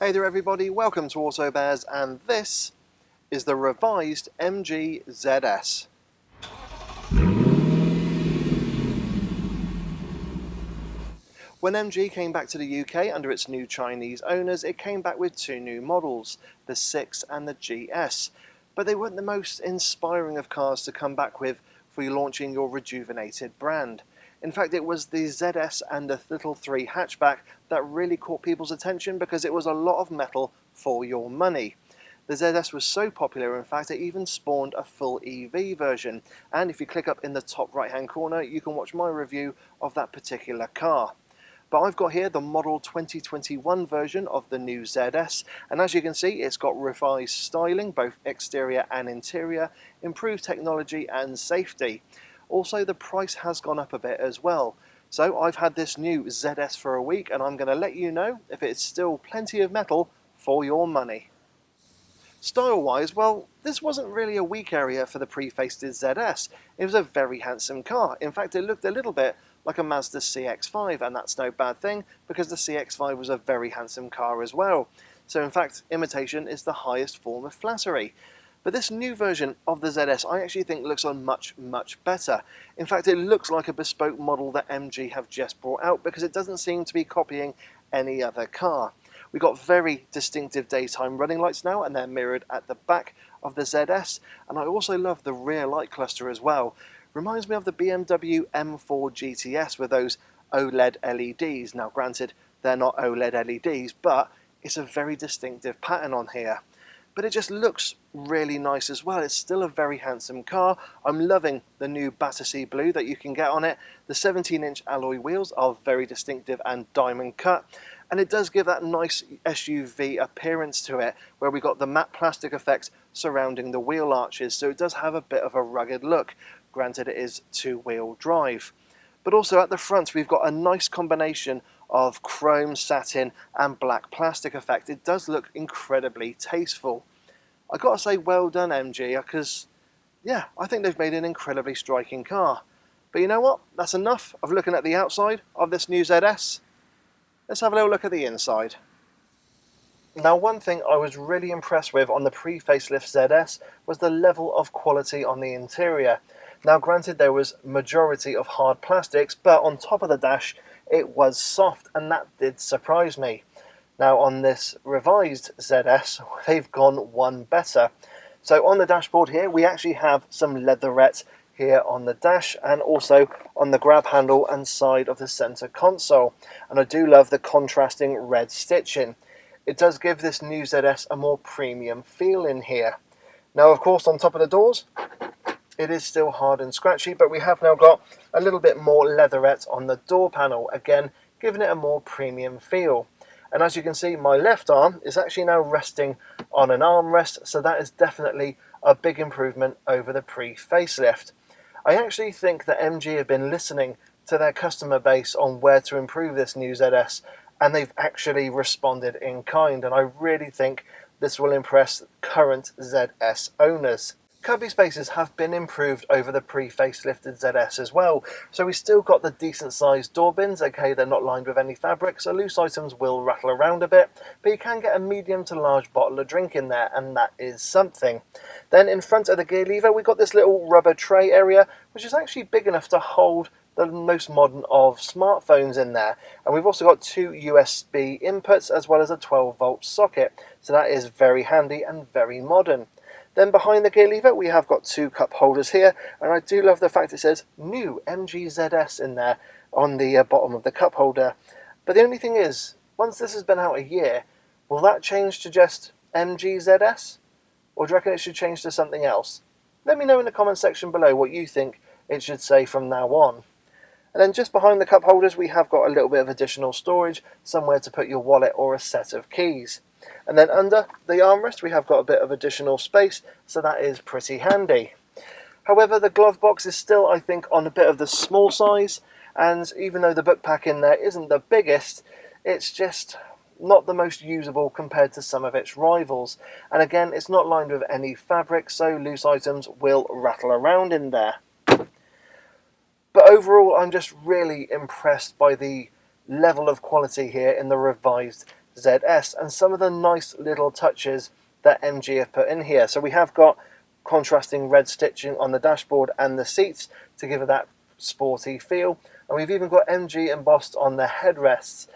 Hey there everybody, welcome to Auto Bears, and this is the revised MG ZS. When MG came back to the UK under its new Chinese owners, it came back with two new models, the 6 and the GS. But they weren't the most inspiring of cars to come back with for launching your rejuvenated brand. In fact, it was the ZS and the Little 3 hatchback that really caught people's attention because it was a lot of metal for your money. The ZS was so popular, in fact, it even spawned a full EV version. And if you click up in the top right hand corner, you can watch my review of that particular car. But I've got here the model 2021 version of the new ZS, and as you can see, it's got revised styling, both exterior and interior, improved technology and safety. Also, the price has gone up a bit as well. So I've had this new ZS for a week, and I'm going to let you know if it's still plenty of metal for your money. Style-wise, well, this wasn't really a weak area for the pre-faced ZS. It was a very handsome car. In fact, it looked a little bit like a Mazda CX-5, and that's no bad thing because the CX-5 was a very handsome car as well. So in fact, imitation is the highest form of flattery. But this new version of the ZS I actually think looks on much better. In fact, it looks like a bespoke model that MG have just brought out because it doesn't seem to be copying any other car. We've got very distinctive daytime running lights now, and they're mirrored at the back of the ZS, and I also love the rear light cluster as well. Reminds me of the BMW M4 GTS with those OLED LEDs. Now granted, they're not OLED LEDs, but it's a very distinctive pattern on here. But it just looks really nice as well. It's still a very handsome car. I'm loving the new Battersea blue that you can get on it. The 17-inch alloy wheels are very distinctive and diamond cut, and it does give that nice SUV appearance to it, where we got the matte plastic effect surrounding the wheel arches, so it does have a bit of a rugged look. Granted, it is two-wheel drive. But also at the front, we've got a nice combination of chrome, satin and black plastic effect. It does look incredibly tasteful. I gotta say, well done MG, because yeah, I think they've made an incredibly striking car. But you know what? That's enough of looking at the outside of this new ZS. Let's have a little look at the inside. Now, one thing I was really impressed with on the pre-facelift ZS was the level of quality on the interior. Now granted, there was majority of hard plastics, but on top of the dash it was soft, and that did surprise me. Now on this revised ZS, they've gone one better. So on the dashboard here, we actually have some leatherette here on the dash and also on the grab handle and side of the center console. And I do love the contrasting red stitching. It does give this new ZS a more premium feel in here. Now of course, on top of the doors, it is still hard and scratchy, but we have now got a little bit more leatherette on the door panel, again giving it a more premium feel. And as you can see, my left arm is actually now resting on an armrest, so that is definitely a big improvement over the pre-facelift. I actually think that MG have been listening to their customer base on where to improve this new ZS, and they've actually responded in kind, and I really think this will impress current ZS owners. Cubby spaces have been improved over the pre-facelifted ZS as well, so we still got the decent sized door bins. Okay, they're not lined with any fabric, so loose items will rattle around a bit, but you can get a medium to large bottle of drink in there, and that is something. Then in front of the gear lever, we got this little rubber tray area, which is actually big enough to hold the most modern of smartphones in there. And we've also got two USB inputs as well as a 12-volt socket, so that is very handy and very modern. Then behind the gear lever we have got two cup holders here, and I do love the fact it says new MG ZS in there on the bottom of the cup holder. But the only thing is, once this has been out a year, will that change to just MG ZS? Or do you reckon it should change to something else? Let me know in the comment section below what you think it should say from now on. And then just behind the cup holders we have got a little bit of additional storage, somewhere to put your wallet or a set of keys. And then under the armrest we have got a bit of additional space, so that is pretty handy. However, the glove box is still, I think, on a bit of the small size, and even though the book pack in there isn't the biggest, it's just not the most usable compared to some of its rivals. And again, it's not lined with any fabric, so loose items will rattle around in there. But overall, I'm just really impressed by the level of quality here in the revised ZS and some of the nice little touches that MG have put in here. So we have got contrasting red stitching on the dashboard and the seats to give it that sporty feel, and we've even got MG embossed on the headrests.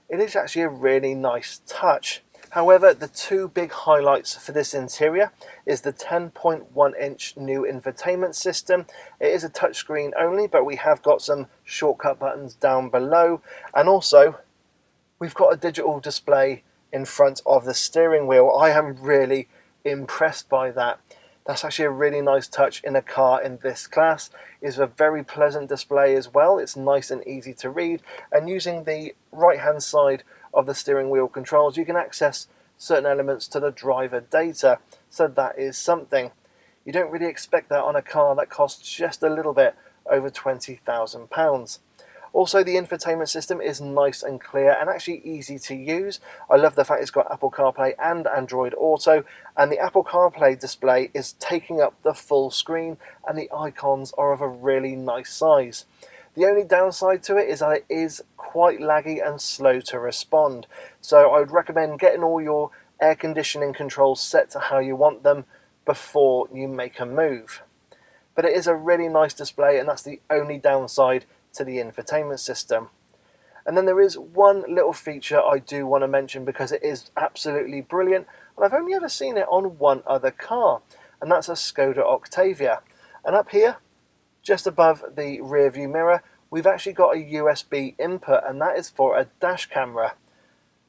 It is actually a really nice touch. However, the two big highlights for this interior is the 10.1-inch new infotainment system. It is a touchscreen only, but we have got some shortcut buttons down below, and also we've got a digital display in front of the steering wheel. I am really impressed by that. That's actually a really nice touch in a car in this class. It's a very pleasant display as well. It's nice and easy to read, and using the right hand side of the steering wheel controls you can access certain elements to the driver data, so that is something. You don't really expect that on a car that costs just a little bit over £20,000. Also, the infotainment system is nice and clear and actually easy to use. I love the fact it's got Apple CarPlay and Android Auto, and the Apple CarPlay display is taking up the full screen and the icons are of a really nice size. The only downside to it is that it is quite laggy and slow to respond, so I would recommend getting all your air conditioning controls set to how you want them before you make a move. But it is a really nice display, and that's the only downside to the infotainment system. And then there is one little feature I do want to mention because it is absolutely brilliant, and I've only ever seen it on one other car, and that's a Skoda Octavia. And up here, just above the rear view mirror, we've actually got a USB input, and that is for a dash camera.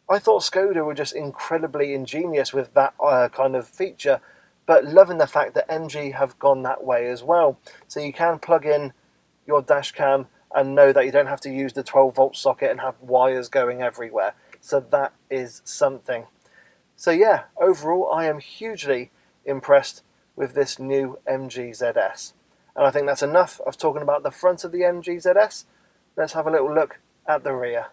I thought Skoda were just incredibly ingenious with that kind of feature, but loving the fact that MG have gone that way as well. So you can plug in your dash cam and know that you don't have to use the 12-volt socket and have wires going everywhere. So that is something. So yeah, overall I am hugely impressed with this new MG ZS. And I think that's enough of talking about the front of the MG ZS. Let's have a little look at the rear.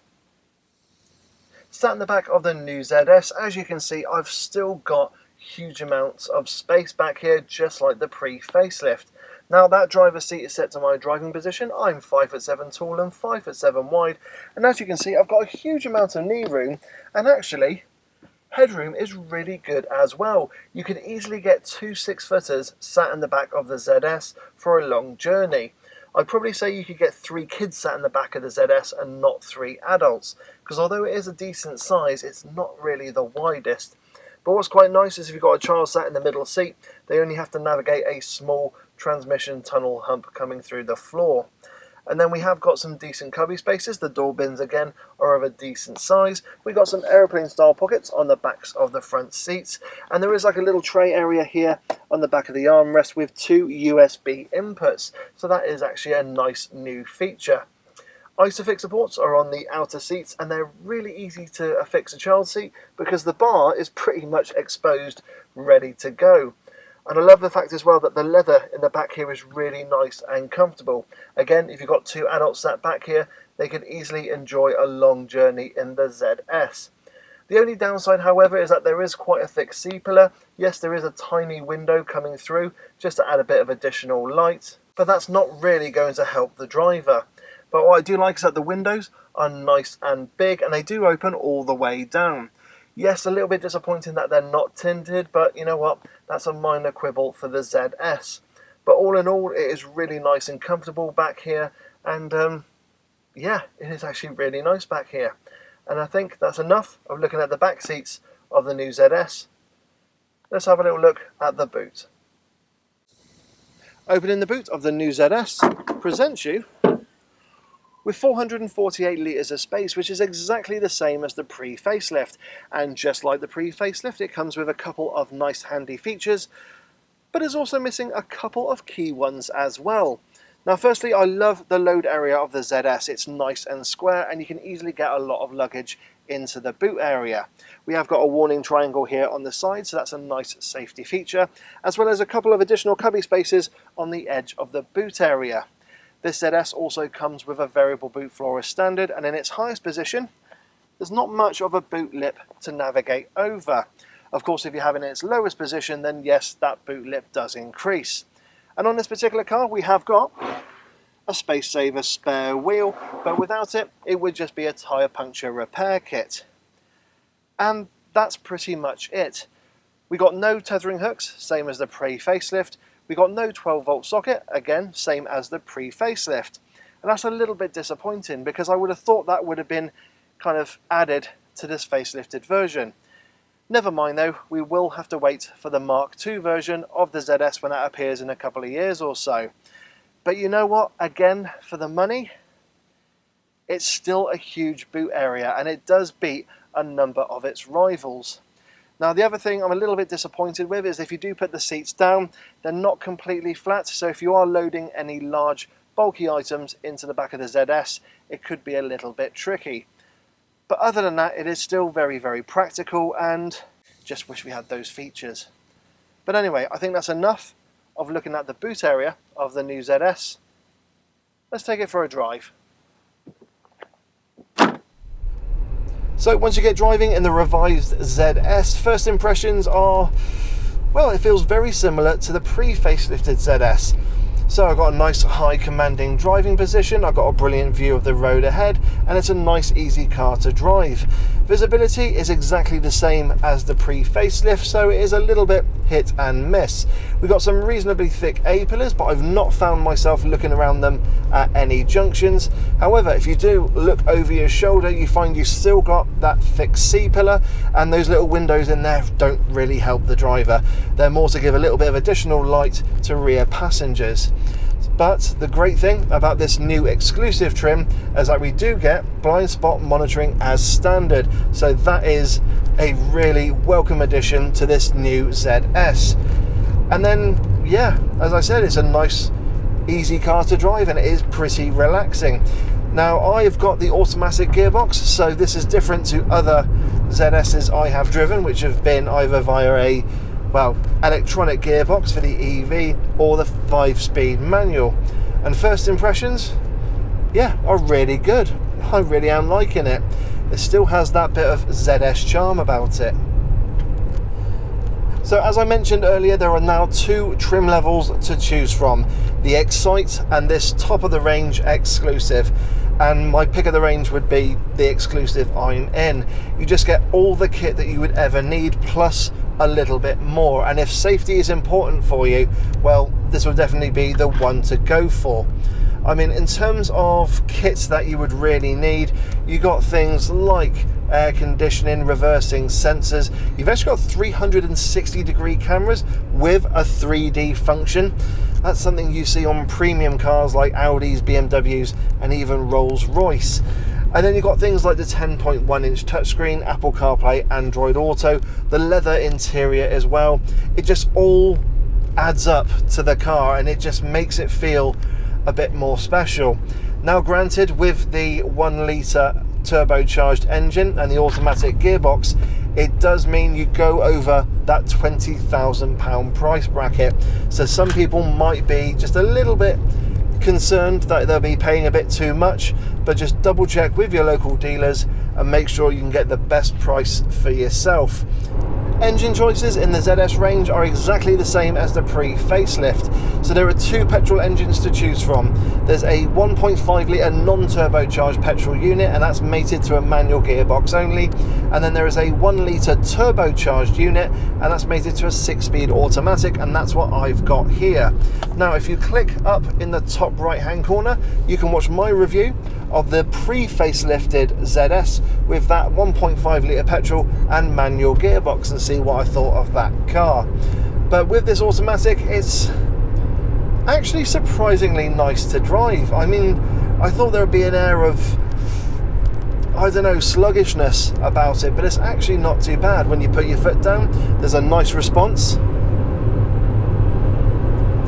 Sat in the back of the new ZS, as you can see, I've still got huge amounts of space back here, just like the pre-facelift. Now that driver's seat is set to my driving position. I'm 5'7" tall and 5'7" wide, and as you can see I've got a huge amount of knee room, and actually headroom is really good as well. You can easily get two 6-footers sat in the back of the ZS for a long journey. I'd probably say you could get 3 kids sat in the back of the ZS and not 3 adults, because although it is a decent size, it's not really the widest. But what's quite nice is if you've got a child sat in the middle seat, they only have to navigate a small transmission tunnel hump coming through the floor. And then we have got some decent cubby spaces. The door bins again are of a decent size. We've got some aeroplane style pockets on the backs of the front seats, and there is like a little tray area here on the back of the armrest with 2 USB inputs, so that is actually a nice new feature. Isofix supports are on the outer seats, and they're really easy to affix a child seat because the bar is pretty much exposed, ready to go. And I love the fact as well that the leather in the back here is really nice and comfortable. Again, if you've got 2 adults sat back here, they could easily enjoy a long journey in the ZS. The only downside, however, is that there is quite a thick C-pillar. Yes, there is a tiny window coming through just to add a bit of additional light, but that's not really going to help the driver. But what I do like is that the windows are nice and big, and they do open all the way down. Yes, a little bit disappointing that they're not tinted, but you know what? That's a minor quibble for the ZS. But all in all, it is really nice and comfortable back here, and yeah, it is actually really nice back here. And I think that's enough of looking at the back seats of the new ZS. Let's have a little look at the boot. Opening the boot of the new ZS presents you with 448 litres of space, which is exactly the same as the pre-facelift. And just like the pre-facelift, it comes with a couple of nice handy features, but is also missing a couple of key ones as well. Now firstly, I love the load area of the ZS. It's nice and square, and you can easily get a lot of luggage into the boot area. We have got a warning triangle here on the side, so that's a nice safety feature, as well as a couple of additional cubby spaces on the edge of the boot area. This ZS also comes with a variable boot floor as standard, and in its highest position, there's not much of a boot lip to navigate over. Of course, if you have it in its lowest position, then yes, that boot lip does increase. And on this particular car, we have got a space saver spare wheel, but without it, it would just be a tyre puncture repair kit. And that's pretty much it. We got no tethering hooks, same as the pre-facelift. We got no 12-volt socket, again, same as the pre-facelift. And that's a little bit disappointing because I would have thought that would have been kind of added to this facelifted version. Never mind though, we will have to wait for the Mark II version of the ZS when that appears in a couple of years or so. But you know what, again, for the money, it's still a huge boot area and it does beat a number of its rivals. Now the other thing I'm a little bit disappointed with is if you do put the seats down, they're not completely flat, so if you are loading any large bulky items into the back of the ZS, it could be a little bit tricky. But other than that, it is still very, very practical and just wish we had those features. But anyway, I think that's enough of looking at the boot area of the new ZS. Let's take it for a drive. So once you get driving in the revised ZS, first impressions are, well, it feels very similar to the pre-facelifted ZS. So I've got a nice high commanding driving position, I've got a brilliant view of the road ahead, and it's a nice easy car to drive. Visibility is exactly the same as the pre-facelift, so it is a little bit hit and miss. We've got some reasonably thick A-pillars, but I've not found myself looking around them at any junctions. However, if you do look over your shoulder, you find you've still got that thick C-pillar, and those little windows in there don't really help the driver. They're more to give a little bit of additional light to rear passengers. But the great thing about this new exclusive trim is that we do get blind spot monitoring as standard. So that is a really welcome addition to this new ZS. And then, yeah, as I said, it's a nice, easy car to drive and it is pretty relaxing. Now, I've got the automatic gearbox, so this is different to other ZS's I have driven, which have been either via a electronic gearbox for the EV or the 5-speed manual. And first impressions, yeah, are really good. I really am liking it. It still has that bit of ZS charm about it. So as I mentioned earlier, there are now 2 trim levels to choose from, the Excite and this top of the range exclusive. And my pick of the range would be the exclusive I'm in. You just get all the kit that you would ever need, plus a little bit more. And if safety is important for you, well, this will definitely be the one to go for. I mean, in terms of kits that you would really need, you got things like air conditioning, reversing sensors. You've actually got 360-degree cameras with a 3D function. That's something you see on premium cars like Audis, BMWs, and even Rolls-Royce. And then you've got things like the 10.1-inch touchscreen, Apple CarPlay, Android Auto, the leather interior as well. It just all adds up to the car and it just makes it feel a bit more special. Now granted, with the 1-litre turbocharged engine and the automatic gearbox, it does mean you go over that £20,000 price bracket. So some people might be just a little bit concerned that they'll be paying a bit too much, but just double check with your local dealers and make sure you can get the best price for yourself. Engine choices in the ZS range are exactly the same as the pre-facelift. So there are 2 petrol engines to choose from. There's a 1.5 litre non-turbocharged petrol unit, and that's mated to a manual gearbox only. And then there is a 1 litre turbocharged unit, and that's mated to a 6-speed automatic, and that's what I've got here. Now, if you click up in the top right-hand corner, you can watch my review of the pre-facelifted ZS with that 1.5 litre petrol and manual gearbox and see what I thought of that car. But with this automatic, it's actually surprisingly nice to drive. I mean, I thought there would be an air of, I don't know, sluggishness about it, but it's actually not too bad. When you put your foot down, there's a nice response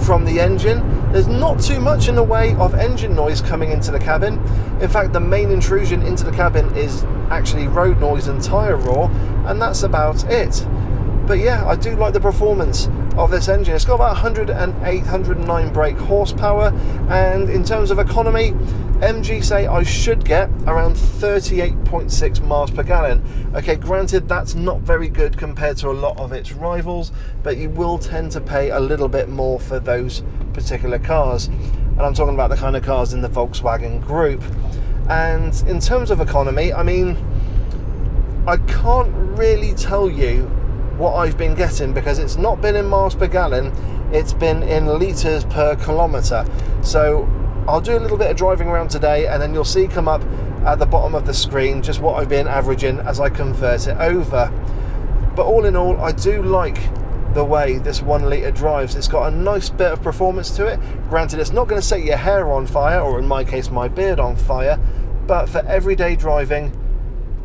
from the engine. There's not too much in the way of engine noise coming into the cabin. In fact, the main intrusion into the cabin is actually road noise and tyre roar, and that's about it. But yeah, I do like the performance of this engine. It's got about 108, 109 brake horsepower, and in terms of economy, MG say I should get around 38.6 miles per gallon. Okay, granted, that's not very good compared to a lot of its rivals, but you will tend to pay a little bit more for those particular cars. And I'm talking about the kind of cars in the Volkswagen group. And in terms of economy, I mean, I can't really tell you what I've been getting because it's not been in miles per gallon, it's been in litres per kilometre. So I'll do a little bit of driving around today and then you'll see come up at the bottom of the screen just what I've been averaging as I convert it over. But all in all, I do like the way this 1 litre drives. It's got a nice bit of performance to it. Granted, it's not going to set your hair on fire, or in my case my beard on fire, but for everyday driving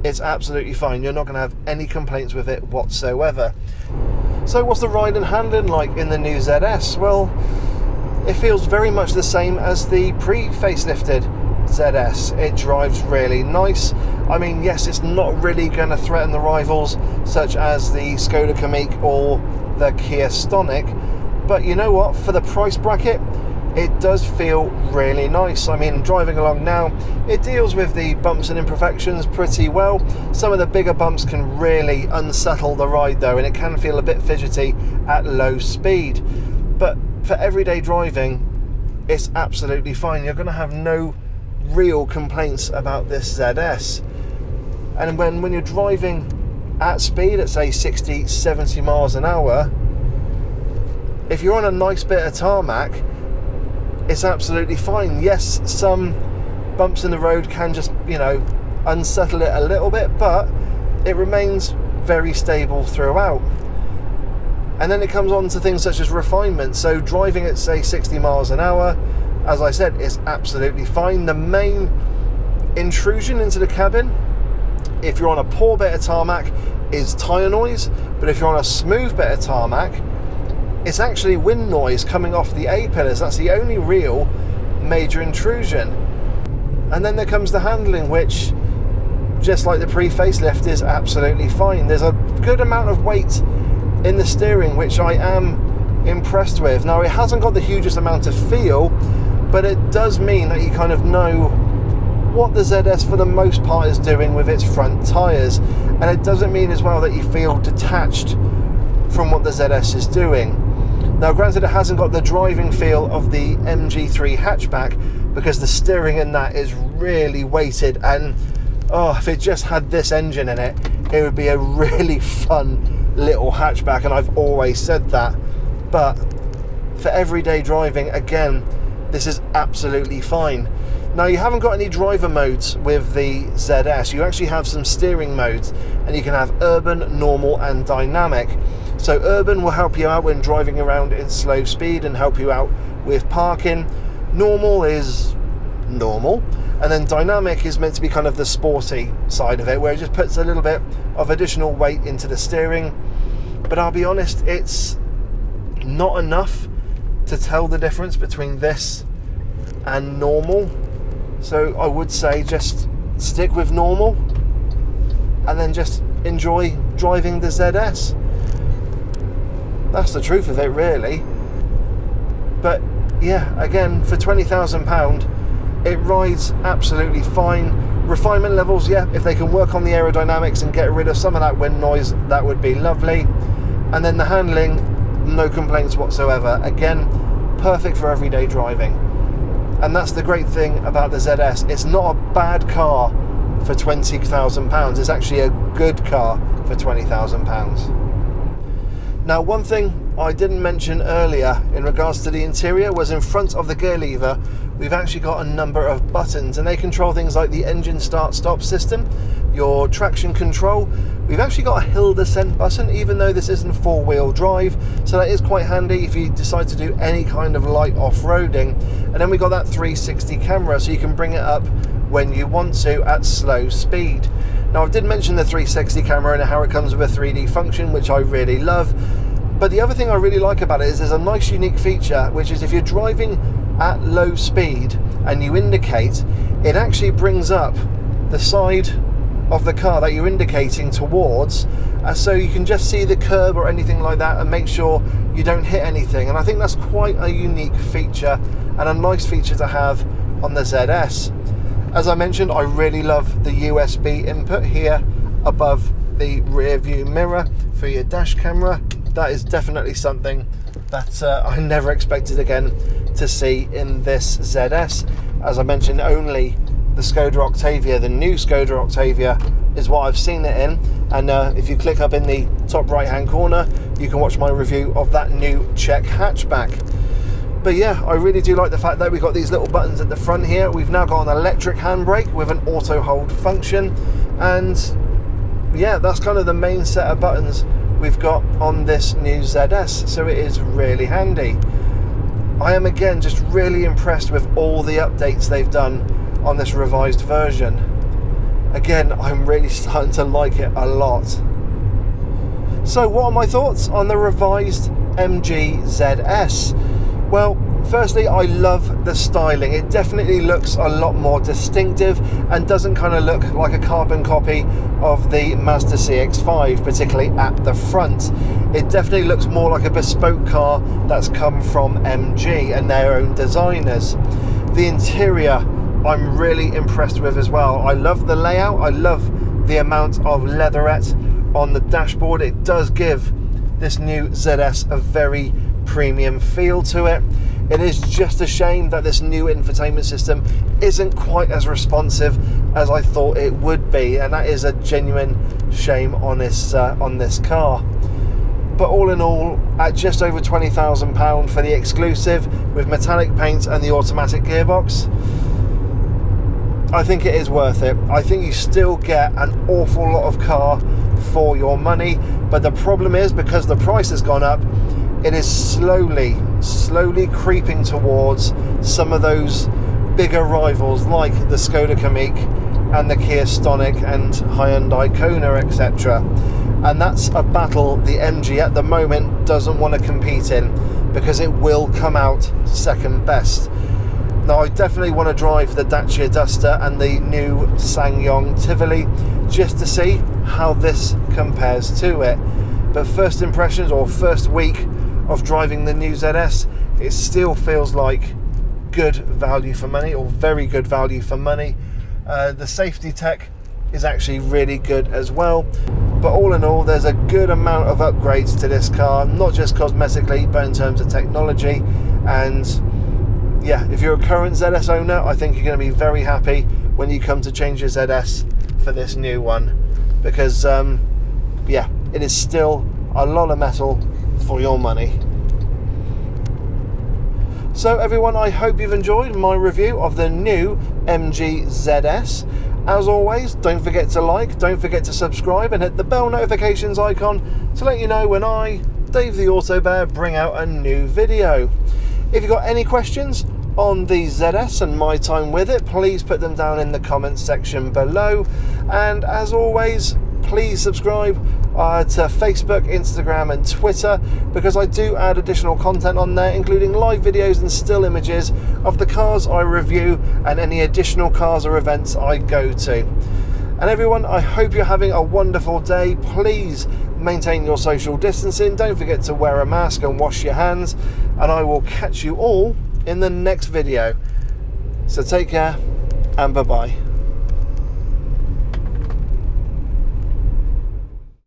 it's absolutely fine. You're not going to have any complaints with it whatsoever. So what's the ride and handling like in the new ZS? Well, it feels very much the same as the pre-facelifted ZS. It drives really nice. I mean, yes, it's not really going to threaten the rivals such as the Skoda Kamiq or the Kia Stonic, but you know what, for the price bracket it does feel really nice. I mean, driving along now, it deals with the bumps and imperfections pretty well. Some of the bigger bumps can really unsettle the ride though, and it can feel a bit fidgety at low speed, but for everyday driving it's absolutely fine. You're going to have no real complaints about this ZS. And when you're driving at speed at say 60-70 miles an hour, if you're on a nice bit of tarmac, it's absolutely fine. Yes, some bumps in the road can just, you know, unsettle it a little bit, but it remains very stable throughout. And then it comes on to things such as refinement. So driving at say 60 miles an hour, as I said, is absolutely fine. The main intrusion into the cabin, if you're on a poor bit of tarmac, is tyre noise, but if you're on a smooth bit of tarmac, it's actually wind noise coming off the A-pillars. That's the only real major intrusion. And then there comes the handling, which, just like the pre-facelift, is absolutely fine. There's a good amount of weight in the steering, which I am impressed with. Now, it hasn't got the hugest amount of feel, but it does mean that you kind of know what the ZS for the most part is doing with its front tyres, and it doesn't mean as well that you feel detached from what the ZS is doing. Now granted, it hasn't got the driving feel of the MG3 hatchback because the steering in that is really weighted, and oh, if it just had this engine in it, it would be a really fun little hatchback, and I've always said that. But for everyday driving, again, this is absolutely fine. Now, you haven't got any driver modes with the ZS. You actually have some steering modes, and you can have urban, normal and dynamic. So urban will help you out when driving around in slow speed and help you out with parking. Normal is normal, and then dynamic is meant to be kind of the sporty side of it, where it just puts a little bit of additional weight into the steering. But I'll be honest, it's not enough to tell the difference between this and normal. So I would say just stick with normal and then just enjoy driving the ZS. That's the truth of it, really. But yeah, again, for £20,000, it rides absolutely fine. Refinement levels, yeah, if they can work on the aerodynamics and get rid of some of that wind noise, that would be lovely. And then the handling, no complaints whatsoever. Again, perfect for everyday driving. And that's the great thing about the ZS. It's not a bad car for £20,000. It's actually a good car for £20,000. Now, one thing I didn't mention earlier in regards to the interior was in front of the gear lever, we've actually got a number of buttons, and they control things like the engine start-stop system, your traction control. We've actually got a hill descent button, even though this isn't four-wheel drive, so that is quite handy if you decide to do any kind of light off-roading. And then we got that 360 camera, so you can bring it up when you want to at slow speed. Now, I did mention the 360 camera and how it comes with a 3D function, which I really love. But the other thing I really like about it is there's a nice unique feature, which is if you're driving at low speed and you indicate, it actually brings up the side of the car that you're indicating towards, so you can just see the curb or anything like that and make sure you don't hit anything. And I think that's quite a unique feature and a nice feature to have on the ZS. As I mentioned, I really love the USB input here above the rear view mirror for your dash camera. That is definitely something that I never expected again to see in this ZS. As I mentioned, only the Skoda Octavia, the new Skoda Octavia, is what I've seen it in, and if you click up in the top right hand corner, you can watch my review of that new Czech hatchback. But yeah, I really do like the fact that we've got these little buttons at the front here. We've now got an electric handbrake with an auto hold function, and yeah, that's kind of the main set of buttons we've got on this new ZS, so it is really handy. I am again just really impressed with all the updates they've done on this revised version. Again, I'm really starting to like it a lot. So what are my thoughts on the revised MG ZS? Well, firstly, I love the styling. It definitely looks a lot more distinctive and doesn't kind of look like a carbon copy of the Mazda CX-5, particularly at the front. It definitely looks more like a bespoke car that's come from MG and their own designers. The interior, I'm really impressed with as well. I love the layout. I love the amount of leatherette on the dashboard. It does give this new ZS a very premium feel to it. It is just a shame that this new infotainment system isn't quite as responsive as I thought it would be, and that is a genuine shame on this car. But all in all, at just over £20,000 for the exclusive with metallic paint and the automatic gearbox, I think it is worth it. I think you still get an awful lot of car for your money, but the problem is, because the price has gone up, it is slowly creeping towards some of those bigger rivals like the Skoda Kamiq and the Kia Stonic and Hyundai Kona, etc. And that's a battle the MG at the moment doesn't want to compete in, because it will come out second best. Now, I definitely want to drive the Dacia Duster and the new SsangYong Tivoli just to see how this compares to it. But first impressions, or first week of driving the new ZS, it still feels like good value for money, or very good value for money. The safety tech is actually really good as well. But all in all, there's a good amount of upgrades to this car, not just cosmetically, but in terms of technology. And yeah, if you're a current ZS owner, I think you're going to be very happy when you come to change your ZS for this new one, because yeah, it is still a lot of metal for your money. So everyone, I hope you've enjoyed my review of the new MG ZS. As always, don't forget to like, don't forget to subscribe, and hit the bell notifications icon to let you know when I, Dave the Auto Bear, bring out a new video. If you've got any questions on the ZS and my time with it, please put them down in the comments section below. And as always, please subscribe to Facebook, Instagram and Twitter, because I do add additional content on there, including live videos and still images of the cars I review and any additional cars or events I go to. And everyone, I hope you're having a wonderful day. Please maintain your social distancing, don't forget to wear a mask and wash your hands, and I will catch you all in the next video. So take care and bye-bye.